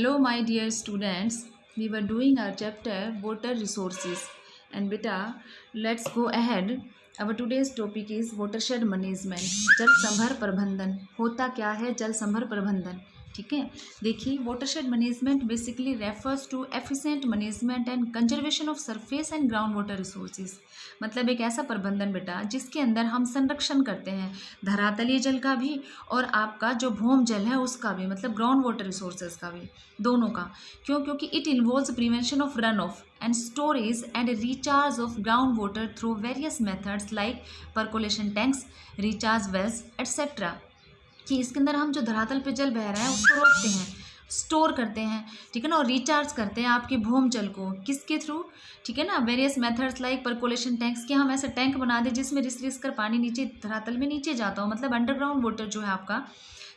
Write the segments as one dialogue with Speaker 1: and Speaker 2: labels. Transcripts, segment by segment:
Speaker 1: Hello, my dear students. We were doing our chapter water resources. And beta, let's go ahead. Our today's topic is watershed management. जल संभर प्रबंधन होता क्या है? जल संभर प्रबंधन, ठीक है। देखिए, watershed management basically refers to efficient management and conservation of surface and ground water resources. मतलब एक ऐसा प्रबंधन बेटा जिसके अंदर हम संरक्षण करते हैं धरातलीय जल का भी और आपका जो भूम जल है उसका भी, मतलब ग्राउंड वाटर रिसोर्सेज का भी, दोनों का। क्योंकि it involves prevention of run of and storage and recharge of groundwater through various methods like percolation tanks, recharge wells, etc. कि इसके अंदर हम जो धरातल पे जल बह रहा है उसको रोकते हैं, स्टोर करते हैं, ठीक है ना, और रिचार्ज करते हैं आपके भूम जल को किसके थ्रू, ठीक है ना, various methods like percolation tanks, कि हम ऐसे टैंक बना दें जिसमें रिस रिस कर पानी नीचे धरातल में नीचे जाता हो, मतलब अंडरग्राउंड वाटर जो है आपका,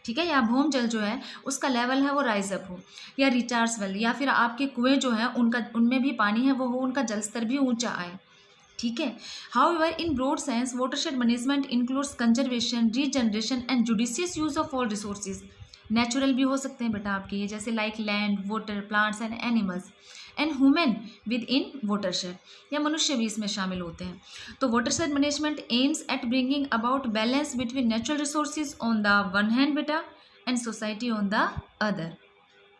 Speaker 1: ठीक है, या भूम जल जो है उसका लेवल है वो राइज अप हो, या रिचार्ज वेल, या फिर आपके कुएं जो हैं उनमें भी पानी है वो हो, उनका जल स्तर भी ऊंचा आए, ठीक है। However in broad sense watershed management includes conservation, regeneration and judicious use of all resources. Natural भी हो सकते हैं बेटा आपके ये, जैसे like land, water, plants and animals, and human within watershed, या मनुष्य भी इसमें शामिल होते हैं। तो watershed management aims at bringing about balance between natural resources on the one hand बेटा and society on the other,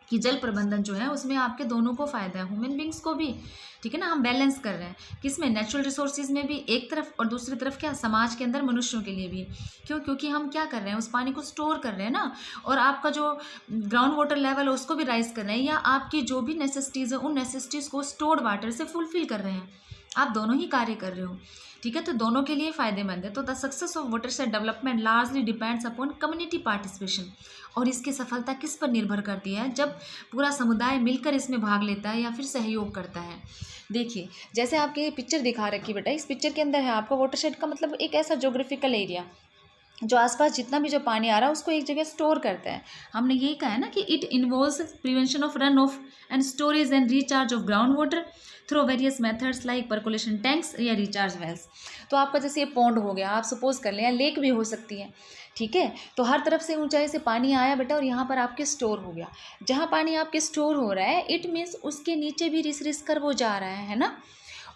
Speaker 1: कि जल प्रबंधन जो है उसमें आपके दोनों को फ़ायदा है, ह्यूमन बींग्स को भी, ठीक है ना, हम बैलेंस कर रहे हैं किसमें, नेचुरल रिसोर्सेज में भी एक तरफ, और दूसरी तरफ क्या, समाज के अंदर मनुष्यों के लिए भी। क्योंकि हम क्या कर रहे हैं, उस पानी को स्टोर कर रहे हैं ना, और आपका जो ग्राउंड वाटर लेवल है उसको भी राइज कर रहे हैं, या आपकी जो भी नेसेसिटीज़ है उन नेसेसिटीज़ को स्टोर्ड वाटर से फुलफिल कर रहे हैं। आप दोनों ही कार्य कर रहे हो, ठीक है, तो दोनों के लिए फ़ायदेमंद है। तो the success of watershed development largely depends upon community participation, और इसकी सफलता किस पर निर्भर करती है, जब पूरा समुदाय मिलकर इसमें भाग लेता है या फिर सहयोग करता है। देखिए, जैसे आपकी पिक्चर दिखा रखी बेटा, इस पिक्चर के अंदर है आपका वाटरशेड का मतलब एक ऐसा जोग्राफिकल एरिया जो आसपास जितना भी जो पानी आ रहा है उसको एक जगह स्टोर करता है। हमने यही कहा है ना कि it involves prevention of run of and storage and recharge of ground water through various methods like percolation tanks या रिचार्ज वेल्स। तो आपका जैसे ये पॉन्ड हो गया, आप सपोज कर लें, या लेक भी हो सकती है, ठीक है, तो हर तरफ से ऊंचाई से पानी आया बेटा और यहाँ पर आपके स्टोर हो गया। जहाँ पानी आपके स्टोर हो रहा है इट मीन्स उसके नीचे भी रिस रिस कर वो जा रहा है ना,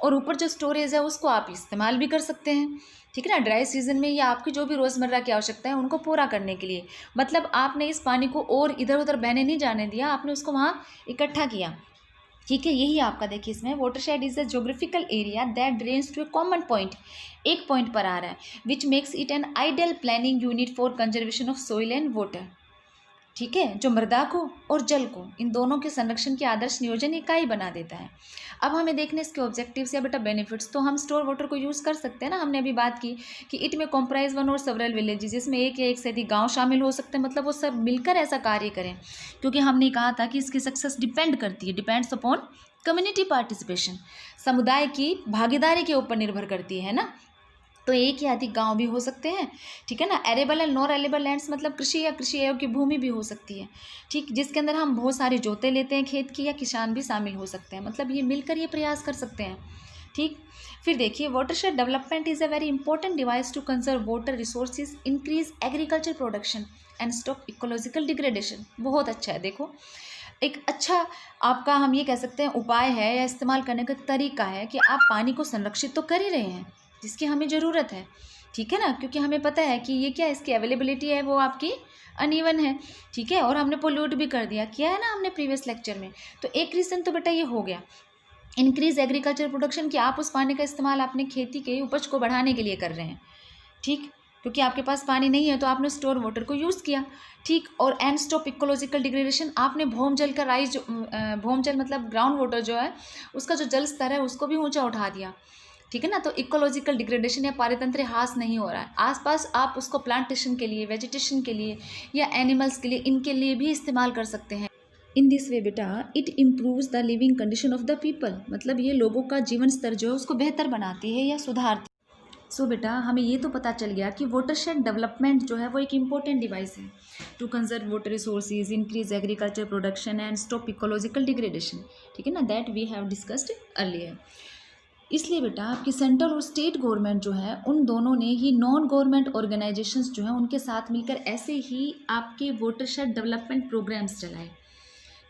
Speaker 1: और ऊपर जो स्टोरेज है उसको आप इस्तेमाल भी कर सकते हैं, ठीक है ना, ड्राई सीजन में, या आपकी जो भी रोज़मर्रा की आवश्यकता है उनको पूरा करने के लिए। मतलब आपने इस पानी को और इधर उधर बहने नहीं जाने दिया, आपने उसको वहाँ इकट्ठा किया, ठीक है। यही आपका देखिए इसमें watershed is a geographical area that drains to a common point, एक पॉइंट पर आ रहा है, which makes it an ideal planning unit for conservation of soil and water, ठीक है, जो मृदा को और जल को इन दोनों के संरक्षण की आदर्श नियोजन इकाई बना देता है। अब हमें देखने इसके ऑब्जेक्टिव्स या बेटा बेनिफिट्स। तो हम स्टोर वाटर को यूज़ कर सकते हैं ना, हमने अभी बात की कि इट में कॉम्प्राइज वन और सेवरल विलेजेस, जिसमें एक या एक से अधिक गाँव शामिल हो सकते हैं, मतलब वो सब मिलकर ऐसा कार्य करें। क्योंकि हमने कहा था कि इसकी success depends upon community participation, समुदाय की भागीदारी के ऊपर निर्भर करती है ना। तो एक या अधिक गांव भी हो सकते हैं, ठीक है ना। Arable and non arable lands मतलब कृषि या कृषि अयोग्य भूमि भी हो सकती है, ठीक, जिसके अंदर हम बहुत सारी जोतें लेते हैं खेत की, या किसान भी शामिल हो सकते हैं, मतलब ये मिलकर ये प्रयास कर सकते हैं, ठीक। फिर देखिए, watershed development is a very important device to conserve water resources, increase agriculture production and stop ecological degradation. बहुत अच्छा है, देखो एक अच्छा आपका हम ये कह सकते हैं उपाय है या इस्तेमाल करने का तरीका है कि आप पानी को संरक्षित तो कर ही रहे हैं जिसकी हमें ज़रूरत है, ठीक है ना, क्योंकि हमें पता है कि ये क्या इसकी अवेलेबिलिटी है वो आपकी अनइवन है, ठीक है, और हमने पोल्यूट भी कर दिया, किया है ना हमने प्रीवियस लेक्चर में। तो एक रीज़न तो बेटा ये हो गया इंक्रीज एग्रीकल्चर प्रोडक्शन, कि आप उस पानी का इस्तेमाल अपने खेती के उपज को बढ़ाने के लिए कर रहे हैं, ठीक, क्योंकि आपके पास पानी नहीं है तो आपने स्टोर वाटर को यूज़ किया, ठीक। और एंड स्टॉप इकोलॉजिकल डिग्रेडेशन, आपने भूम जल का राइज, भूम जल मतलब ग्राउंड वाटर जो है उसका जो जल स्तर है उसको भी ऊंचा उठा दिया, ठीक है ना। तो इकोलॉजिकल डिग्रेडेशन या पारितंत्र ह्रास नहीं हो रहा है, आसपास आप उसको प्लांटेशन के लिए, वेजिटेशन के लिए, या एनिमल्स के लिए, इनके लिए भी इस्तेमाल कर सकते हैं। इन दिस वे बेटा it improves the living condition of the people, मतलब ये लोगों का जीवन स्तर जो है उसको बेहतर बनाती है या सुधारती है। सो बेटा हमें ये तो पता चल गया कि वाटरशेड डेवलपमेंट जो है वो एक इम्पोर्टेंट डिवाइस है to conserve water resources, increase agriculture production and stop ecological degradation, ठीक है ना, that we have discussed earlier. इसलिए बेटा आपकी सेंट्रल और स्टेट गवर्नमेंट जो है उन दोनों ने ही नॉन गवर्नमेंट ऑर्गेनाइजेशंस जो हैं उनके साथ मिलकर ऐसे ही आपके वाटरशेड डेवलपमेंट प्रोग्राम्स चलाए,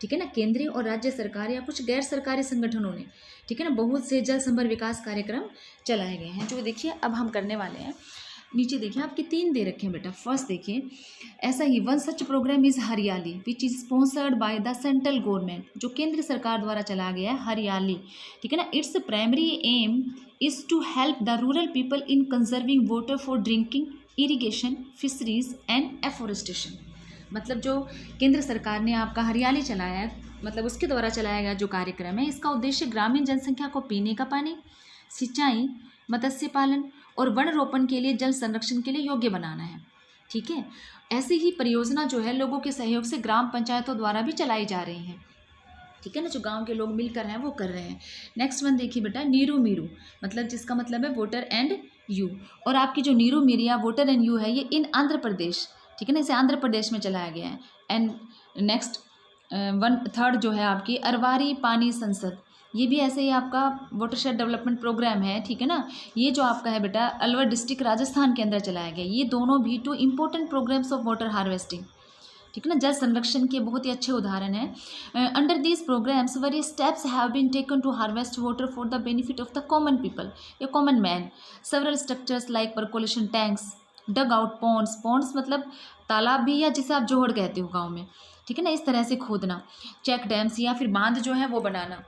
Speaker 1: ठीक है ना, केंद्रीय और राज्य सरकार या कुछ गैर सरकारी संगठनों ने, ठीक है ना, बहुत से जल संभर विकास कार्यक्रम चलाए गए हैं। जो देखिए अब हम करने वाले हैं, नीचे देखिए आपके 3 दे रखे हैं बेटा। फर्स्ट देखिए ऐसा ही वन सच प्रोग्राम इज हरियाली which is sponsored by the central government, जो केंद्र सरकार द्वारा चलाया गया है हरियाली, ठीक है ना। It's primary aim is to help the rural people in conserving water for drinking, irrigation, fisheries and afforestation. मतलब जो केंद्र सरकार ने आपका हरियाली चलाया है, मतलब उसके द्वारा चलाया गया जो कार्यक्रम है, इसका उद्देश्य ग्रामीण जनसंख्या को पीने का पानी, सिंचाई, मत्स्य पालन और वन रोपण के लिए जल संरक्षण के लिए योग्य बनाना है, ठीक है। ऐसी ही परियोजना जो है लोगों के सहयोग से ग्राम पंचायतों द्वारा भी चलाई जा रही हैं, ठीक है ना, जो गांव के लोग मिलकर हैं वो कर रहे हैं। नेक्स्ट वन देखिए बेटा, नीरू मीरू, मतलब जिसका मतलब है वोटर एंड यू। और आपकी जो Neeru myria voter and you है ये इन आंध्र प्रदेश, ठीक है ना, इसे आंध्र प्रदेश में चलाया गया है। एंड नेक्स्ट थर्ड जो है आपकी अरवारी पानी संसद, ये भी ऐसे ही आपका वाटरशेड डेवलपमेंट प्रोग्राम है, ठीक है ना। ये जो आपका है बेटा अलवर डिस्ट्रिक्ट राजस्थान के अंदर चलाया गया। ये दोनों भी 2 important programmes of water harvesting, ठीक है ना, जल संरक्षण के बहुत ही अच्छे उदाहरण हैं। Under these programmes very steps have been taken to harvest water for the benefit of the common people या common man. Several structures like percolation tanks, dug out ponds मतलब तालाब भी, या जिसे आप जोहड़ कहते हो गाँव में, ठीक है ना, इस तरह से खोदना, चेक डैम्स या फिर बांध जो है वो बनाना,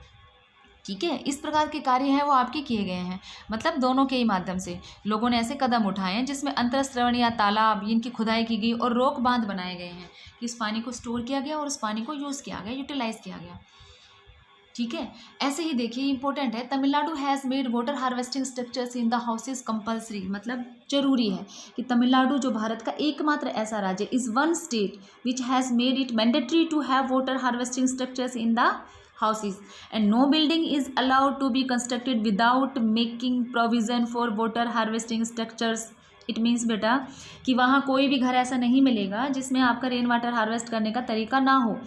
Speaker 1: ठीक है। इस प्रकार के कार्य हैं वो आपके किए गए हैं, मतलब दोनों के ही माध्यम से लोगों ने ऐसे कदम उठाए हैं जिसमें अंतरस्रवण या तालाब इनकी खुदाई की गई और रोक बांध बनाए गए हैं कि इस पानी को स्टोर किया गया और उस पानी को यूज़ किया गया, यूटिलाइज किया गया, ठीक है। ऐसे ही देखिए इंपॉर्टेंट है, Tamil Nadu has made water harvesting structures in the houses compulsory, मतलब जरूरी है कि तमिलनाडु जो भारत का एकमात्र ऐसा राज्य is one state which has made it mandatory to have water harvesting structures in the houses and no building is allowed to be constructed without making provision for water harvesting structures। It means बेटा कि वहाँ कोई भी घर ऐसा नहीं मिलेगा जिसमें आपका रेन वाटर हार्वेस्ट करने का तरीका ना हो।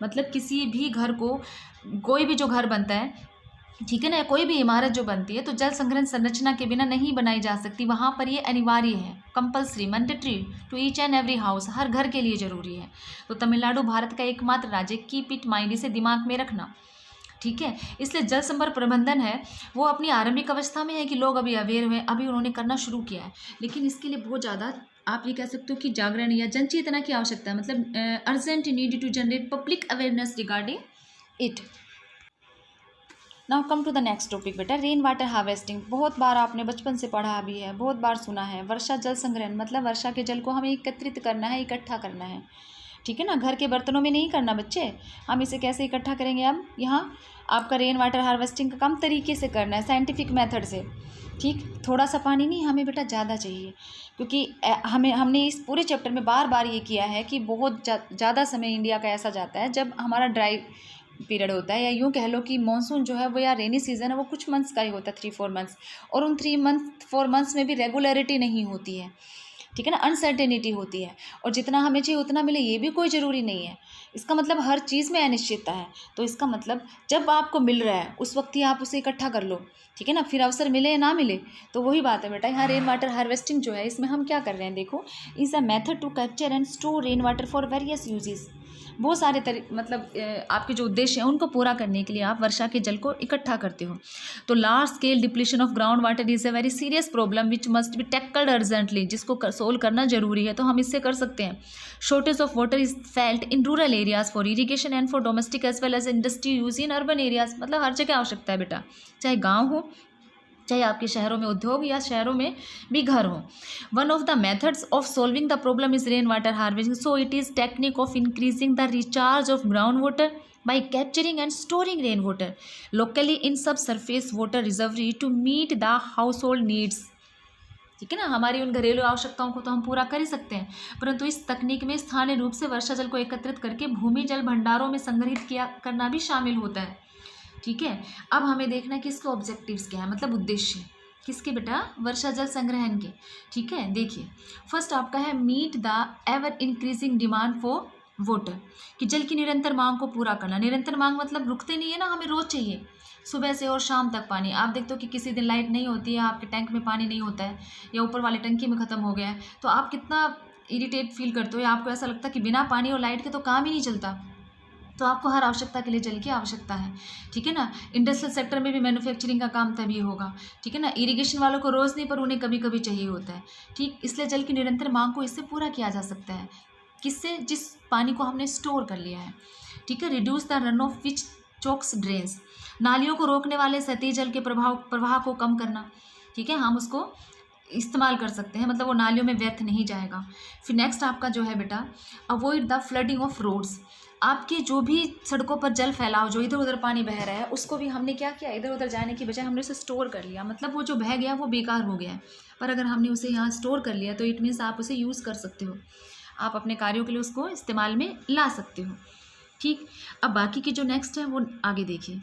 Speaker 1: मतलब किसी भी घर को, कोई भी जो घर बनता है, ठीक है ना, कोई भी इमारत जो बनती है तो जल संग्रहण संरचना के बिना नहीं बनाई जा सकती। वहाँ पर ये अनिवार्य है, compulsory, mandatory to each and every house, हर घर के लिए ज़रूरी है। तो तमिलनाडु भारत का एकमात्र राज्य, कीप इट माइंड, इसे दिमाग में रखना, ठीक है। इसलिए जल संभर प्रबंधन है वो अपनी आरंभिक अवस्था में है कि लोग अभी अवेयर हुए, अभी उन्होंने करना शुरू किया है, लेकिन इसके लिए बहुत ज़्यादा आप ये कह सकते हो कि जागरण या जन चेतना की आवश्यकता है, मतलब urgent need to generate public awareness regarding it. Now come to the next topic बेटा, रेन वाटर हार्वेस्टिंग। बहुत बार आपने बचपन से पढ़ा भी है, बहुत बार सुना है। वर्षा जल संग्रहण मतलब वर्षा के जल को हमें एकत्रित करना है, इकट्ठा करना है, ठीक है ना। घर के बर्तनों में नहीं करना बच्चे, हम इसे कैसे इकट्ठा करेंगे। अब यहाँ आपका रेन वाटर हार्वेस्टिंग का कम तरीके से करना है, साइंटिफिक मेथड से, ठीक। थोड़ा सा पानी नहीं, हमें बेटा ज़्यादा चाहिए, क्योंकि हमने इस पूरे चैप्टर में बार बार ये किया है कि बहुत ज़्यादा समय इंडिया का ऐसा जाता है जब हमारा ड्राई पीरियड होता है, या यूँ कह लो कि मानसून जो है वो, या रेनी सीजन है वो कुछ मंथ्स का ही होता है, 3-4 मंथ्स, और उन 3-4 मंथ्स में भी रेगुलरिटी नहीं होती है, ठीक है ना, अनसर्टेनिटी होती है, और जितना हमें चाहिए उतना मिले ये भी कोई ज़रूरी नहीं है। इसका मतलब हर चीज़ में अनिश्चितता है। तो इसका मतलब जब आपको मिल रहा है उस वक्त ही आप उसे इकट्ठा कर लो, ठीक है ना, फिर अवसर मिले या ना मिले तो वही बात है बेटा। यहाँ रेन वाटर हार्वेस्टिंग जो है इसमें हम क्या कर रहे हैं, देखो, is a method to capture and store rain water for various uses. बहुत सारे मतलब आपके जो उद्देश्य हैं उनको पूरा करने के लिए आप वर्षा के जल को इकट्ठा करते हो। तो large scale depletion of ground water is a very serious problem which must be tackled urgently, जिसको सोल्व करना जरूरी है। तो हम इससे कर सकते हैं। Shortage of water is felt in rural areas for irrigation and for domestic as well as industry use in urban areas. मतलब हर जगह आवश्यकता है बेटा, चाहे गाँव हो, चाहे आपके शहरों में उद्योग या शहरों में भी घर हो। One of the methods of solving the problem is rain water harvesting. So it is technique of increasing the recharge of ground water by capturing and storing rainwater locally in subsurface water reservoir to meet the household needs। ठीक है ना, हमारी उन घरेलू आवश्यकताओं को तो हम पूरा कर ही सकते हैं, परंतु इस तकनीक में स्थानीय रूप से वर्षा जल को एकत्रित करके भूमि जल भंडारों में संग्रहित करना भी शामिल होता है, ठीक है। अब हमें देखना है कि इसके ऑब्जेक्टिव्स क्या है, मतलब उद्देश्य किसके बेटा, वर्षा जल संग्रहण के, ठीक है। देखिए फर्स्ट आपका है meet the ever increasing demand for water, कि जल की निरंतर मांग को पूरा करना। निरंतर मांग मतलब रुकते नहीं है ना, हमें रोज चाहिए, सुबह से और शाम तक पानी। आप देखते हो कि किसी दिन लाइट नहीं होती है, आपके टैंक में पानी नहीं होता है, या ऊपर वाले टंकी में ख़त्म हो गया है, तो आप कितना इरिटेट फील करते हो, या आपको ऐसा लगता है कि बिना पानी और लाइट के तो काम ही नहीं चलता, तो आपको हर आवश्यकता के लिए जल की आवश्यकता है, ठीक है ना। इंडस्ट्रियल सेक्टर में भी मैन्युफैक्चरिंग का काम तभी होगा, ठीक है ना। इरिगेशन वालों को रोज़ नहीं पर उन्हें कभी कभी चाहिए होता है, ठीक। इसलिए जल की निरंतर मांग को इससे पूरा किया जा सकता है, किससे, जिस पानी को हमने स्टोर कर लिया है, ठीक है। Reduce the run of which chokes drains, नालियों को रोकने वाले सतही जल के प्रवाह को कम करना, ठीक है। हम उसको इस्तेमाल कर सकते हैं, मतलब वो नालियों में व्यर्थ नहीं जाएगा। फिर नेक्स्ट आपका जो है बेटा, avoid the flooding of roads, आपकी जो भी सड़कों पर जल फैलाव, जो इधर उधर पानी बह रहा है, उसको भी हमने क्या किया, इधर उधर जाने की बजाय हमने उसे स्टोर कर लिया, मतलब वो जो बह गया वो बेकार हो गया है। पर अगर हमने उसे यहाँ स्टोर कर लिया तो इट मीन्स आप उसे यूज़ कर सकते हो, आप अपने कार्यों के लिए उसको इस्तेमाल में ला सकते हो, ठीक। अब बाकी की जो नेक्स्ट है वो आगे देखिए।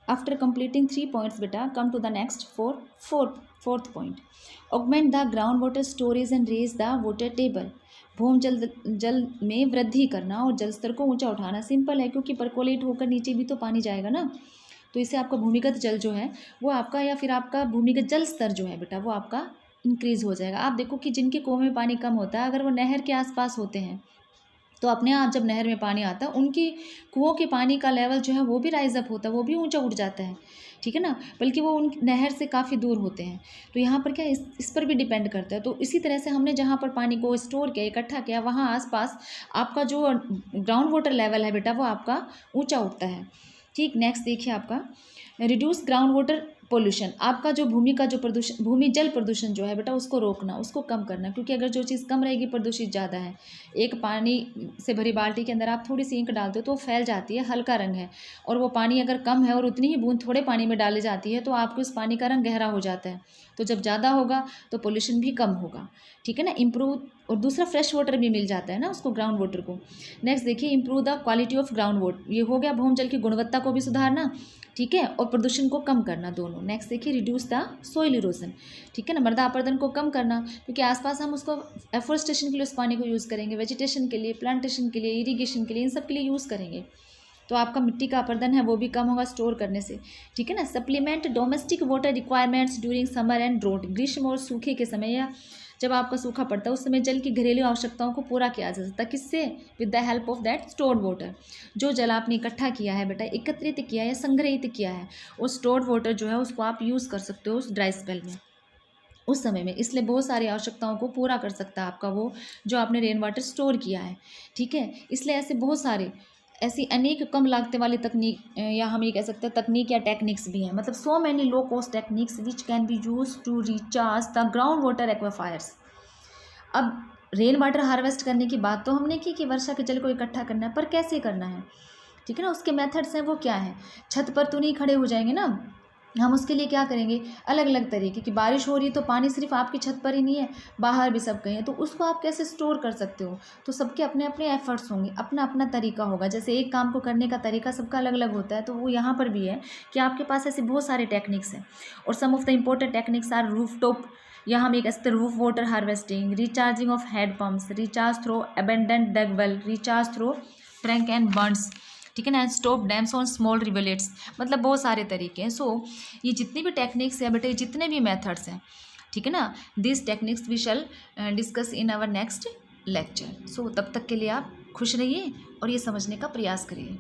Speaker 1: आफ्टर कंप्लीटिंग 3 पॉइंट्स बेटा, come to the next fourth point, augment the ground water storage and raise the water table, भूम जल में वृद्धि करना और जल स्तर को ऊंचा उठाना। सिंपल है, क्योंकि परकोलेट होकर नीचे भी तो पानी जाएगा ना, तो इससे आपका भूमिगत जल जो है वो आपका, या फिर आपका भूमिगत जल स्तर जो है बेटा वो आपका इंक्रीज़ हो जाएगा। आप देखो कि जिनके कुओं में पानी कम होता है, अगर वो नहर के आसपास होते हैं तो अपने आप जब नहर में पानी आता है, उनकी कुओं के पानी का लेवल जो है वो भी राइज अप होता है, वो भी ऊंचा उठ जाता है, ठीक है ना, बल्कि वो उन नहर से काफ़ी दूर होते हैं। तो यहाँ पर क्या इस पर भी डिपेंड करता है। तो इसी तरह से हमने जहाँ पर पानी को स्टोर किया, इकट्ठा किया, वहाँ आसपास आपका जो ग्राउंड वाटर लेवल है बेटा वो आपका ऊँचा उठता है, ठीक। नेक्स्ट देखिए आपका, रिड्यूस ग्राउंड वाटर पोल्यूशन, आपका जो भूमि का जो प्रदूषण, भूमि जल प्रदूषण जो है बेटा उसको रोकना, उसको कम करना, क्योंकि अगर जो चीज़ कम रहेगी प्रदूषित ज़्यादा है, एक पानी से भरी बाल्टी के अंदर आप थोड़ी सी इंक डालते हो तो वो फैल जाती है, हल्का रंग है, और वो पानी अगर कम है और उतनी ही बूंद थोड़े पानी में डाली जाती है तो आपको उस पानी का रंग गहरा हो जाता है। तो जब ज़्यादा होगा तो पोल्यूशन भी कम होगा, ठीक है ना। इम्प्रूव, और दूसरा फ्रेश वाटर भी मिल जाता है ना उसको, ग्राउंड वाटर को। नेक्स्ट देखिए, improve the quality of ground water, ये हो गया भूम जल की गुणवत्ता को भी सुधारना, ठीक है, और प्रदूषण को कम करना, दोनों। नेक्स्ट देखिए, रिड्यूस द सोइल इरोजन, ठीक है ना, मृदा अपरदन को कम करना, क्योंकि आसपास हम उसको एफोरेस्टेशन के लिए उस पानी को यूज़ करेंगे, वेजिटेशन के लिए, प्लांटेशन के लिए, इरीगेशन के लिए, इन सब के लिए यूज़ करेंगे, तो आपका मिट्टी का अपरदन है वो भी कम होगा स्टोर करने से, ठीक है ना। Supplement domestic water requirements during summer and draught, ग्रीष्म और सूखे के समय या जब आपका सूखा पड़ता है उस समय जल की घरेलू आवश्यकताओं को पूरा किया जा सकता है, किससे, with the help of that stored water. जो जल आपने इकट्ठा किया है बेटा, एकत्रित किया है, संग्रहित किया है, वो स्टोर्ड वाटर जो है उसको आप यूज़ कर सकते हो उस ड्राई स्पेल में, उस समय में, इसलिए बहुत सारी आवश्यकताओं को पूरा कर सकता है आपका वो जो आपने रेन वाटर स्टोर किया है, ठीक है। इसलिए ऐसे बहुत सारे, ऐसी अनेक कम लागते वाली तकनीक, या हम ये कह सकते हैं तकनीक या टेक्निक्स भी हैं, मतलब so many low cost techniques which can be use to recharge the ground water aquifers. अब रेन वाटर हार्वेस्ट करने की बात तो हमने की कि वर्षा के जल को इकट्ठा करना है, पर कैसे करना है, ठीक है ना, उसके मेथड्स हैं वो क्या है। छत पर तो नहीं खड़े हो जाएंगे ना, हम उसके लिए क्या करेंगे, अलग अलग तरीके की, बारिश हो रही है तो पानी सिर्फ आपकी छत पर ही नहीं है, बाहर भी सब कहीं है, तो उसको आप कैसे स्टोर कर सकते हो। तो सबके अपने अपने एफर्ट्स होंगे, अपना अपना तरीका होगा, जैसे एक काम को करने का तरीका सबका अलग अलग होता है, तो वो यहाँ पर भी है कि आपके पास ऐसे बहुत सारे टेक्निक्स हैं। और some of the important techniques are roof top, या हम एक ऐसे roof water harvesting, recharging of head pumps, recharge through abandoned dug well, recharge through tank and burns, ठीक है ना, stop dams on small rivulets, मतलब बहुत सारे तरीके हैं। सो ये जितनी भी टेक्निक्स है बेटे, जितने भी मेथड्स हैं, ठीक है ना, this techniques we shall discuss in our next lecture. So तब तक के लिए आप खुश रहिए और ये समझने का प्रयास करिए।